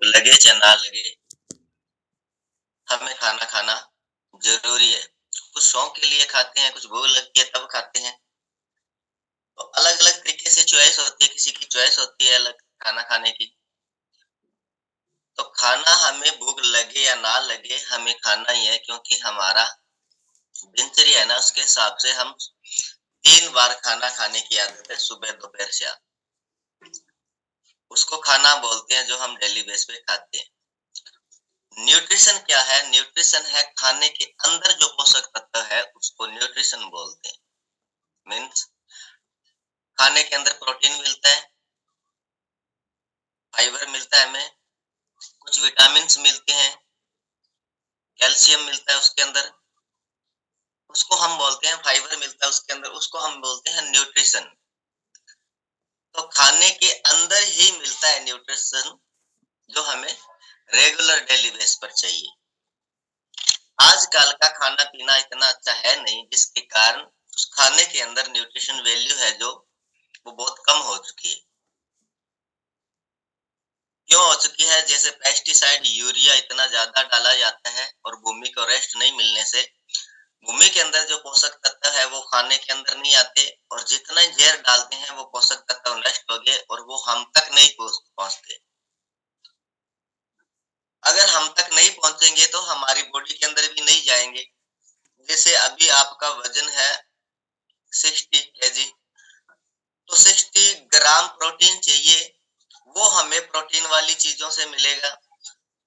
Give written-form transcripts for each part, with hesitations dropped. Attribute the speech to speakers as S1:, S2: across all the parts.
S1: भूख लगे चाहे ना लगे, हमें खाना खाना ज़रूरी है। कुछ शौक के लिए खाते हैं, कुछ भूख लगती है तब खाते हैं। तो अलग-अलग तरीके से चॉइस होती है, किसी की चॉइस होती है अलग खाना खाने की। तो खाना हमें भूख लगे या ना लगे, हमें खाना ही है क्योंकि हमारा दिनचर्या है ना उसके हिसाब से हम 3 बार खाना खाने की आदत है, सुबह, दोपहर, शाम। उसको खाना बोलते हैं जो हम डेली बेस पे खाते हैं। न्यूट्रिशन क्या है? न्यूट्रिशन है खाने के अंदर जो पोषक तत्व है उसको न्यूट्रिशन बोलते हैं। मीन्स खाने के अंदर प्रोटीन मिलता है, फाइबर मिलता है हमें, कुछ विटामिन्स मिलते हैं, कैल्शियम मिलता है उसके अंदर, उसको हम बोलते हैं फाइबर मिलता है उसके अंदर, उसको हम बोलते हैं न्यूट्रिशन। तो खाने के अंदर ही मिलता है न्यूट्रिशन जो हमें रेगुलर डेली बेस पर चाहिए। आजकल का खाना-पीना इतना अच्छा है नहीं जिसके कारण उस खाने के अंदर न्यूट्रिशन वैल्यू है जो वो बहुत कम हो चुकी है। क्यों हो चुकी है? जैसे पेस्टिसाइड, यूरिया इतना ज़्यादा डाला जाता है और भूमि को रेस्ट नहीं मिलने से भूमि के अंदर जो पोषक तत्व है वो खाने के अंदर नहीं आते और जितना ही जहर डालते हैं वो पोषक तत्व नष्ट हो गए और वो हम तक नहीं पहुँचते। अगर हम तक नहीं पहुँचेंगे तो हमारी बॉडी के अंदर भी नहीं जाएँगे। जैसे अभी आपका वज़न है 60 केजी, तो 60 ग्राम प्रोटीन चाहिए, वो हमें प्रोटीन वाली चीज़ों से मिलेगा।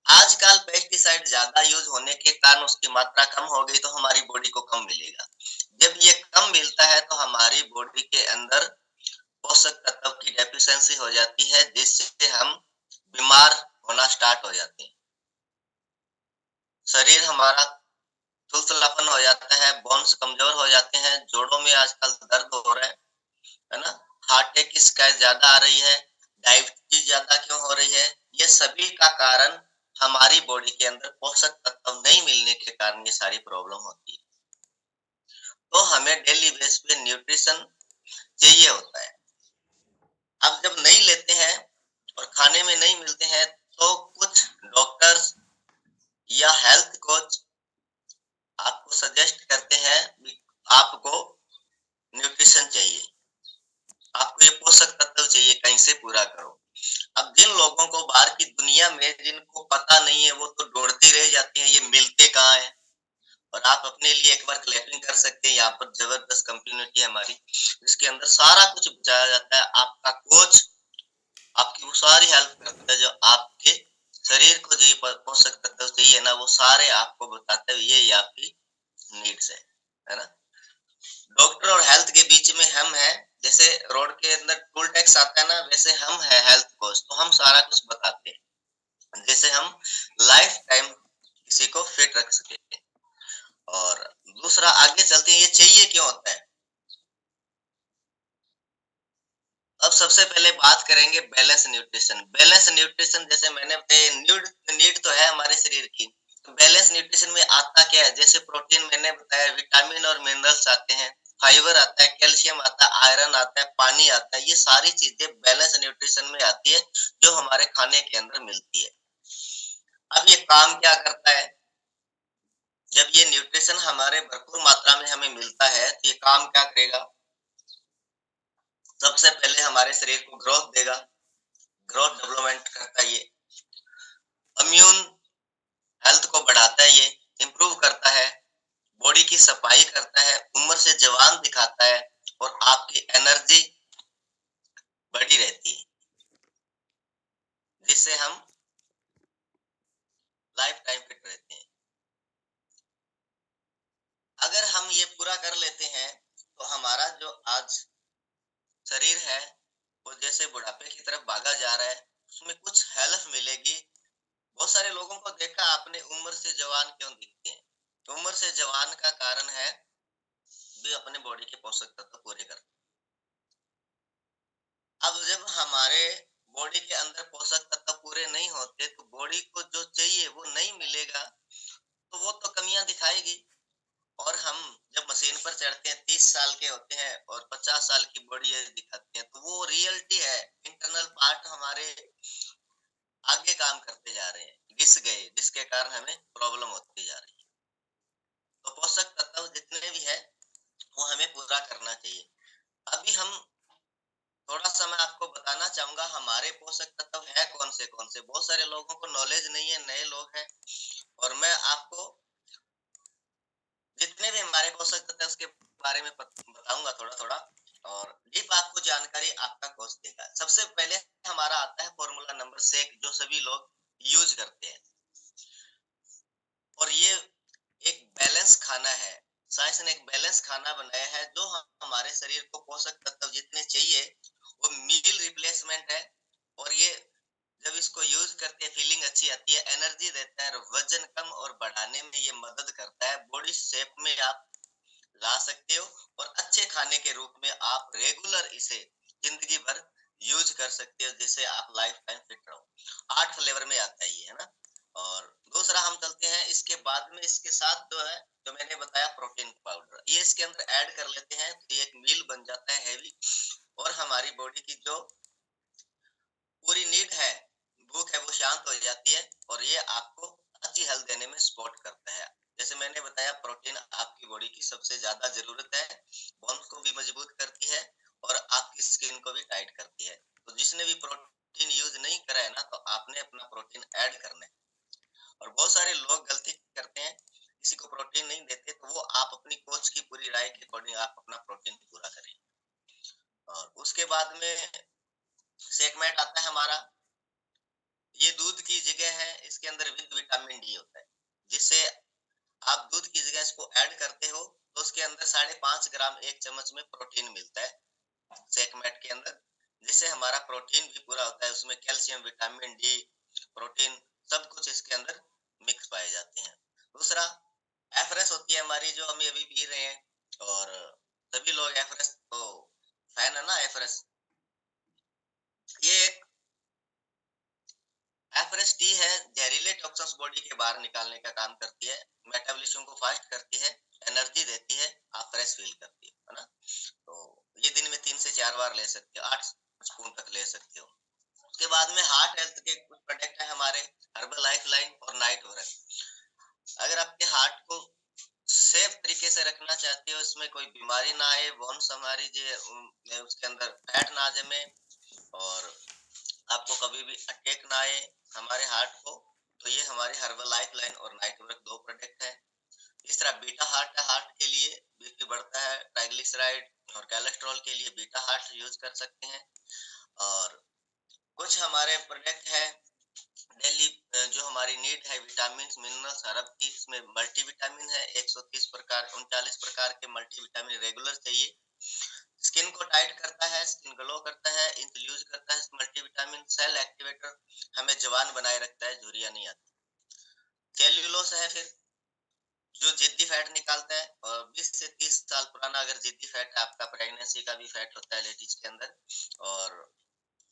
S1: आजकल पेस्टिसाइड ज़्यादा यूज़ होने के कारण उसकी मात्रा कम हो गई तो हमारी बॉडी को कम मिलेगा। जब ये कम मिलता है तो हमारी बॉडी के अंदर पोषक तत्व की डेफिशिएंसी हो जाती है जिससे हम बीमार होना स्टार्ट हो जाते हैं। शरीर हमारा तुलतुलापन हो जाता है, बोन्स कमज़ोर हो जाते हैं, जोड़ों में आजकल दर्द हो रहा है ना? हार्ट अटैक की शिकायत ज़्यादा आ रही है, डायबिटीज़ ज़्यादा क्यों हो रही है? ये सभी का कारण हमारी बॉडी के अंदर पोषक तत्व नहीं मिलने के कारण ये सारी प्रॉब्लम होती है। तो हमें डेली बेस पे न्यूट्रिशन चाहिए होता है। अब जब नहीं लेते हैं और खाने में नहीं मिलते हैं तो कुछ डॉक्टर्स या हेल्थ कोच आपको सजेस्ट करते हैं कि आपको न्यूट्रिशन चाहिए, आपको ये पोषक तत्व चाहिए, कहीं से पूरा करो। अब जिन लोगों को बाहर की दुनिया में जिनको पता नहीं है वो तो ढूँढते रह जाते हैं ये मिलते कहाँ हैं? और आप अपने लिए एक बार क्लैपिंग कर सकते हैं, यहाँ पर ज़बरदस्त कम्युनिटी है हमारी, जिसके अंदर सारा कुछ बताया जाता है। आपका कोच आपकी वो सारी हेल्प करता है, जो आपके शरीर को जो ये पोषक तत्व चाहिए ना, वो सारे आपको बताता है, ये आपकी नीड्स है ना? डॉक्टर और हेल्थ के बीच में हम हैं, जैसे रोड के अंदर टोल टैक्स आता है ना, वैसे हम हैं हेल्थ कोच, तो हम सारा कुछ बताते हैं, जैसे हम लाइफ टाइम किसी को फिट रख सकें। और दूसरा आगे चलते हैं, ये चाहिए क्यों होता है? अब सबसे पहले बात करेंगे बैलेंस न्यूट्रिशन। बैलेंस न्यूट्रिशन जैसे मैंने बताया नीड नीड तो है हमारे शरीर की। तो बैलेंस न्यूट्रिशन में आता क्या है? जैसे प्रोटीन मैंने बताया, विटामिन और मिनरल्स आते हैं, फाइबर आता है, कैल्शियम आता है, आयरन आता है, पानी आता है। ये सारी चीजें बैलेंस न्यूट्रिशन में आती है जो हमारे खाने के अंदर मिलती है। अब ये काम क्या करता है? जब ये न्यूट्रिशन हमारे भरपूर मात्रा में हमें मिलता है तो ये काम क्या करेगा? सबसे पहले हमारे शरीर को ग्रोथ देगा, ग्रोथ डेवलपमेंट करता है ये, इम्यून हेल्थ को बढ़ाता है ये, इम्प्रूव करता है, बॉडी की सफाई करता है, उम्र से जवान दिखाता है और आपकी एनर्जी बढ़ी रहती है, जिससे हम लाइफ टाइम फिट रहते हैं। अगर हम ये पूरा कर लेते हैं तो हमारा जो आज शरीर है वो जैसे बुढ़ापे की तरफ भागा जा रहा है, उसमें कुछ हेल्थ मिलेगी। बहुत सारे लोगों को देखा आपने उम्र से जवान क्यों दिखते हैं? उम्र से जवान का कारण है वे अपने बॉडी के पोषक तत्व पूरे करते हैं। अब जब हमारे बॉडी के अंदर पोषक तत्व पूरे नहीं होते तो बॉडी को जो चाहिए वो नहीं मिलेगा, तो वो तो कमियां दिखाएगी। और हम जब मशीन पर चढ़ते हैं 30 साल के होते हैं और 50 साल की बॉडी दिखाते हैं तो वो रियलिटी है, इंटरनल पार्ट हमारे आगे काम करते जा रहे हैं, घिस गए, जिसके कारण हमें प्रॉब्लम होती जा रही है। तो पोषक तत्व जितने भी है वो हमें पूरा करना चाहिए। अभी हम थोड़ा-सा मैं आपको बताना चाहूँगा हमारे पोषक तत्व है कौन से। बहुत सारे लोगों को नॉलेज नहीं है, नए लोग हैं और मैं आपको जितने भी हमारे पोषक तत्व है उसके बारे में बताऊंगा थोड़ा-थोड़ा और डीप आपको जानकारी आपका कोच देगा। सबसे पहले हमारा आता है फॉर्मूला नंबर सेक जो सभी लोग यूज करते हैं और ये एक बैलेंस खाना है। साइंस ने एक बैलेंस खाना बनाया है जो हमारे शरीर को पोषक तत्व जितने चाहिए वो मील रिप्लेसमेंट है और ये जब इसको यूज करते हैं फीलिंग अच्छी आती है, एनर्जी देता है और वजन कम और बढ़ाने में ये मदद करता है। बॉडी शेप में आप ला सकते हो और अच्छे खाने के रूप में आप रेगुलर इसे जिंदगी भर यूज कर सकते हो जिससे आप लाइफ टाइम फिट रहो। 8 फ्लेवर में आता है ये, है ना। और दूसरा हम चलते हैं इसके बाद में इसके साथ जो है जो मैंने बताया प्रोटीन पाउडर ये इसके अंदर ऐड कर लेते हैं तो ये एक मील बन जाता है हैवी और हमारी बॉडी की जो पूरी नीड है भूख है वो शांत हो जाती है और ये आपको अच्छी हेल्थ देने में सपोर्ट करता है। जैसे मैंने बताया प्रोटीन आपकी बॉडी की सबसे ज्यादा जरूरत है, बोन्स को भी मजबूत करती है और आपकी स्किन को भी टाइट करती है। तो जिसने भी प्रोटीन यूज नहीं करा है ना तो आपने अपना प्रोटीन ऐड करना है। और बहुत सारे लोग गलती करते हैं किसी को प्रोटीन नहीं देते तो वो आप अपनी कोच की पूरी राय के अकॉर्डिंग आप अपना प्रोटीन पूरा करें। और उसके बाद में सेगमेंट आता है हमारा, ये दूध की जगह है, इसके अंदर विद विटामिन डी होता है जिससे आप दूध की जगह इसको ऐड करते हो तो उसके अंदर 5.5 ग्राम एक चम्मच में प्रोटीन मिलता है सेकमेट के अंदर जिससे हमारा प्रोटीन भी पूरा होता है। उसमें कैल्शियम विटामिन डी प्रोटीन सब कुछ इसके अंदर मिक्स पाए जाते हैं। दूसरा एफरेस होती है हमारी जो हम अभी पी रहे हैं और सभी लोग एफरेस तो फैन है ना एफरेस। ये एक एफरेस टी है, जहरीले टॉक्सिन्स बॉडी के बाहर निकालने का काम करती है, मेटाबॉलिज्म को फास्ट करती है, एनर्जी देती है, आप फ्रेश फील करती हो, है ना। तो ये दिन में 3 से 4 बार ले सकते हो, 8 स्पून तक ले सकते हो। उसके बाद में हार्ट हेल्थ के कुछ प्रोडक्ट है हमारे, हर्बल लाइफ लाइन और नाइट वर्क। अगर आपके हार्ट को सेफ तरीके से रखना चाहते हो, इसमें कोई बीमारी ना आए, बोन्स हमारी जो उसके अंदर फैट ना जमे और आपको कभी भी अटैक ना आए हमारे हार्ट को, तो ये हमारे हर्बल लाइफ लाइन और नाइट वर्क 2 प्रोडक्ट है। तीसरा बीटा हार्ट है, हार्ट के लिए बीपी बढ़ता है, ट्राइग्लिसराइड और कोलेस्ट्रॉल के लिए बीटा हार्ट यूज कर सकते हैं। और कुछ हमारे प्रोडक्ट है डेली जो हमारी नीड है विटामिन मिनरल्स हर्ब की, इसमें मल्टीविटामिन है 130 प्रकार 39 प्रकार के मल्टीविटामिन रेगुलर चाहिए। स्किन को टाइट करता है, स्किन ग्लो करता है, इंफ्यूज करता है मल्टीविटामिन, सेल एक्टिवेटर हमें जवान बनाए रखता है, झुर्रियां नहीं आती। सेल्यूलोस है फिर जो जिद्दी फैट निकालता है और 20 से 30 साल पुराना अगर जिद्दी फैट है आपका, प्रेगनेंसी का भी फैट होता है लेडीज के अंदर और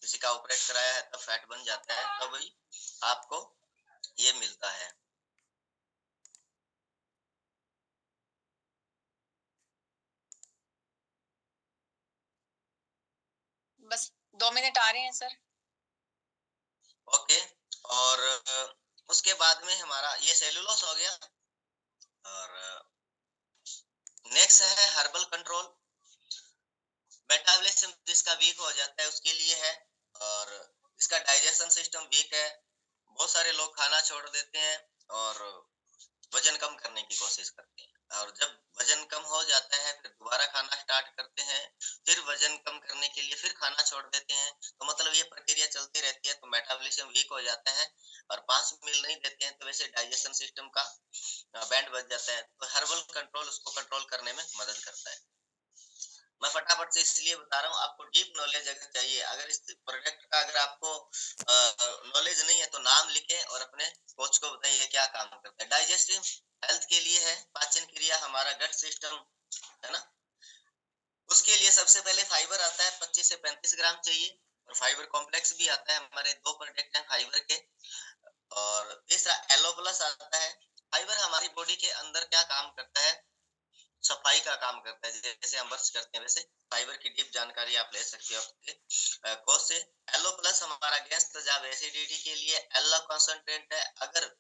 S1: किसी का ऑपरेट कराया है तब फैट बन जाता है तब ही आपको ये मिलता है। बस 2 मिनट आ रहे हैं सर। ओके। और उसके बाद में हमारा ये सेलुलोस हो गया और नेक्स्ट है हर्बल कंट्रोल। मेटाबॉलिज्म जिसका वीक हो जाता है उसके लिए है और इसका डाइजेशन सिस्टम वीक है, बहुत सारे लोग खाना छोड़ देते हैं और वजन कम करने की कोशिश करते हैं और जब वजन कम हो जाता है फिर दोबारा खाना स्टार्ट करते हैं, फिर वजन कम करने के लिए फिर खाना छोड़ देते हैं। तो मतलब ये प्रक्रिया चलती रहती है तो मेटाबॉलिज्म वीक हो जाता है और 5 मील नहीं देते हैं तो वैसे डाइजेशन सिस्टम का बैंड बज जाता है। तो हर्बल कंट्रोल उसको कंट्रोल करने में मदद करता है। मैं फटाफट से इसलिए बता रहा हूँ आपको डीप नॉलेज अगर चाहिए, अगर इस प्रोडक्ट का अगर आपको नॉलेज नहीं है तो नाम लिखे और अपने कोच को बताइए क्या काम करता है। डाइजेस्टिव हेल्थ के लिए है, पाचन क्रिया हमारा गट सिस्टम, है ना। उसके लिए सबसे पहले फाइबर आता है 25 से 35 ग्राम चाहिए और फाइबर कॉम्प्लेक्स भी आता है, हमारे 2 प्रोडक्ट हैं फाइबर के। और तीसरा एलो प्लस आता है। फाइबर हमारी बॉडी के अंदर क्या काम करता है, सफाई का काम करता है। जैसे हम ब्रश करते हैं वैसे फाइबर की डीप जानकारी आप ले सकते हो आपके कोर्स से। एलो प्लस हमारा गैस तेजाब एसिडिटी के लिए एलो कंसंट्रेट है। अगर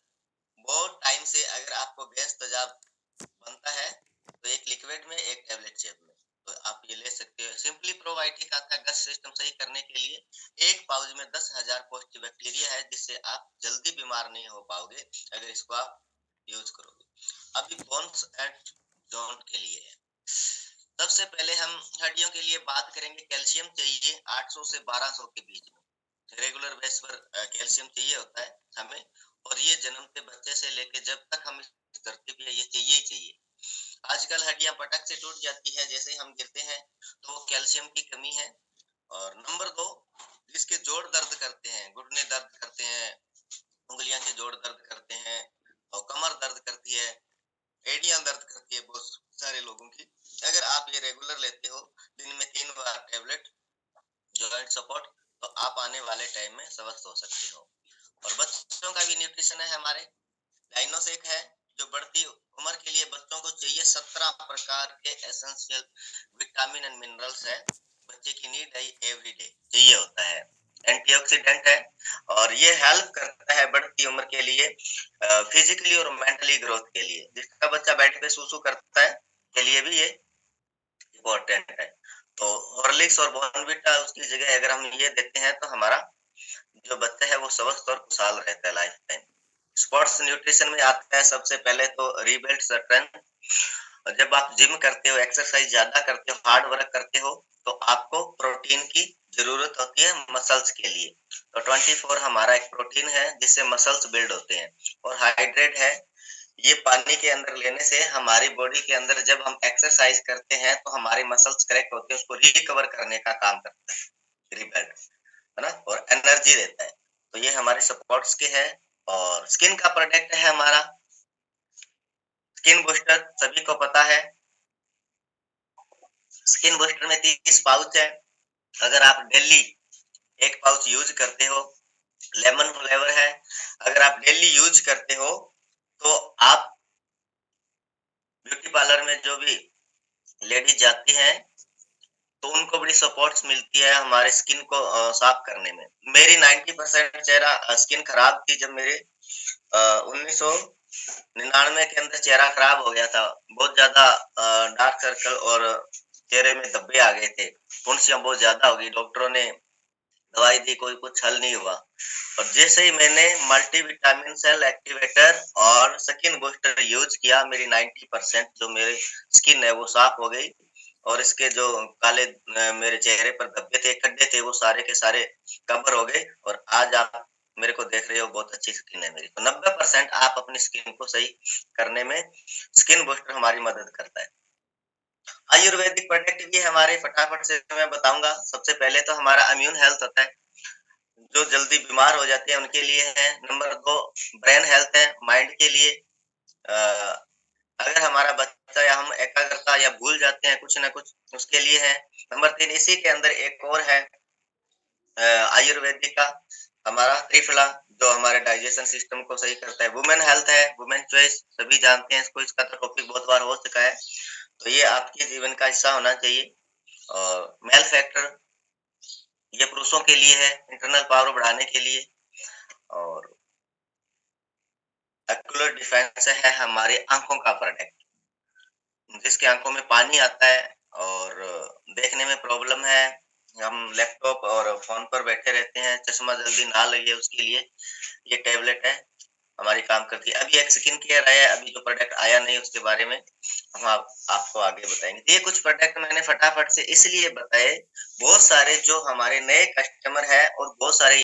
S1: बहुत टाइम से अगर आपको गैस तेजाब बनता है तो एक लिक्विड में एक टैबलेट शेप में तो आप ये ले सकते हो। सिंपली प्रोबायोटिक आता है गैस सिस्टम सही करने के लिए। एक पाउच में 10,000 पॉजिटिव बैक्टीरिया है जिससे आप जल्दी बीमार नहीं हो पाओगे अगर इसको आप यूज करोगे। अभी बोन्स एंड जॉइंट के लिए है। सबसे पहले हम हड्डियों के लिए बात करेंगे। कैल्शियम चाहिए 800 से 1200 के बीच में रेगुलर बेस पर कैल्शियम चाहिए होता है हमें। और ये जन्मते बच्चे से लेके जब तक हम इस धरती पे ये चाहिए ही चाहिए। आजकल हड्डियां पटक से टूट जाती है जैसे ही हम गिरते हैं तो वो कैल्शियम की कमी है। और नंबर 2, जिसके जोड़ दर्द करते हैं, घुटने दर्द करते हैं, उंगलियां के जोड़ दर्द करते हैं और कमर दर्द करती है, एड़ियां दर्द करती है बहुत सारे लोगों की। अगर आप ये रेगुलर लेते हो दिन में 3 बार टैबलेट जॉइंट सपोर्ट तो आप आने वाले टाइम में स्वस्थ हो सकते हो। और बच्चों का भी न्यूट्रिशन है हमारे डाइनोसेक है जो बढ़ती उम्र के लिए बच्चों को चाहिए। 17 प्रकार के एसेंशियल विटामिन एंड मिनरल्स है। बच्चे की नीड है एवरी डे चाहिए होता है। एंटीऑक्सीडेंट है और ये हेल्प करता है बढ़ती उम्र के लिए फिजिकली और मेंटली ग्रोथ के लिए। जिसका बच्चा बेड पे सूसू करता है के लिए भी ये इम्पोर्टेंट है। तो हॉर्लिक्स और बॉर्नविटा उसकी जगह अगर हम ये देते हैं तो हमारा जो बच्चा है वो स्वस्थ और खुशहाल रहता है लाइफ टाइम। स्पोर्ट्स न्यूट्रिशन में आता है सबसे पहले तो रीबिल्ड स्ट्रेंथ। जब आप जिम करते हो, एक्सरसाइज ज्यादा करते हो, हार्ड वर्क करते हो तो आपको प्रोटीन की जरूरत होती है मसल्स के लिए। तो 24 हमारा एक प्रोटीन है जिससे मसल्स बिल्ड होते हैं। और हाइड्रेट है, ये पानी के अंदर लेने से हमारी बॉडी के अंदर जब हम एक्सरसाइज करते हैं तो हमारे मसल्स करेक्ट होते हैं, उसको रिकवर करने का काम करता है रिबिल्ड, है ना, और एनर्जी देता है। तो ये हमारे सपोर्ट्स के है। और स्किन का प्रोडक्ट है हमारा स्किन बूस्टर, सभी को पता है। स्किन बूस्टर में 30 पाउच है। अगर आप डेली एक पाउच यूज करते हो, लेमन फ्लेवर है, अगर आप डेली यूज करते हो तो आप ब्यूटी पार्लर में जो भी लेडीज जाती हैं तो उनको बड़ी सपोर्ट्स मिलती है हमारे स्किन को साफ करने में। मेरी 90% चेहरा स्किन खराब थी जब मेरे 1999 के अंदर चेहरा खराब हो गया था। बहुत ज्यादा डार्क सर्कल और चेहरे में धब्बे आ गए थे, फुंसियां बहुत ज्यादा हो गई, डॉक्टरों ने दवाई दी, कोई कुछ हल नहीं हुआ। और जैसे ही मैंने मल्टीविटामिन सेल एक्टिवेटर और स्किन बूस्टर यूज किया मेरी 90% जो मेरी स्किन है वो साफ हो गई। और इसके जो काले मेरे चेहरे पर धब्बे थे, खड्डे थे, वो सारे के सारे कवर हो गए। और आज आप मेरे को देख रहे हो, बहुत अच्छी स्किन है मेरी। तो 90% आप अपनी स्किन को सही करने में स्किन बूस्टर हमारी मदद करता है। आयुर्वेदिक प्रोडक्ट भी हमारे फटाफट से मैं बताऊंगा। सबसे पहले तो हमारा इम्यून हेल्थ होता है, जो जल्दी बीमार हो जाते हैं उनके लिए है। नंबर 2 ब्रेन हेल्थ है, माइंड के लिए। अगर हमारा बच्चा या हम एकाग्रता या भूल जाते हैं कुछ ना कुछ, उसके लिए है। नंबर 3 इसी के अंदर एक और है आयुर्वेदिक का हमारा त्रिफला, जो हमारे डाइजेशन सिस्टम को सही करता है। वुमेन हेल्थ है, वुमेन चॉइस, सभी जानते हैं इसको, इसका तो टॉपिक बहुत बार हो चुका है। तो ये आपके जीवन का हिस्सा होना चाहिए। और मेल फैक्टर, ये पुरुषों के लिए है, इंटरनल पावर बढ़ाने के लिए। और एक्यूलर डिफेंस है हमारी आंखों का प्रोटेक्ट, जिसके आंखों में पानी आता है और देखने में प्रॉब्लम है, हम लैपटॉप और फोन पर बैठे रहते हैं, चश्मा जल्दी ना लगे, उसके लिए ये टैबलेट है, हमारी काम करती है। अभी एक स्किन केयर आया है, अभी जो प्रोडक्ट आया नहीं उसके बारे में हम आपको आगे बताएंगे। ये कुछ प्रोडक्ट मैंने फटाफट से इसलिए बताए, बहुत सारे जो हमारे नए कस्टमर है और बहुत सारे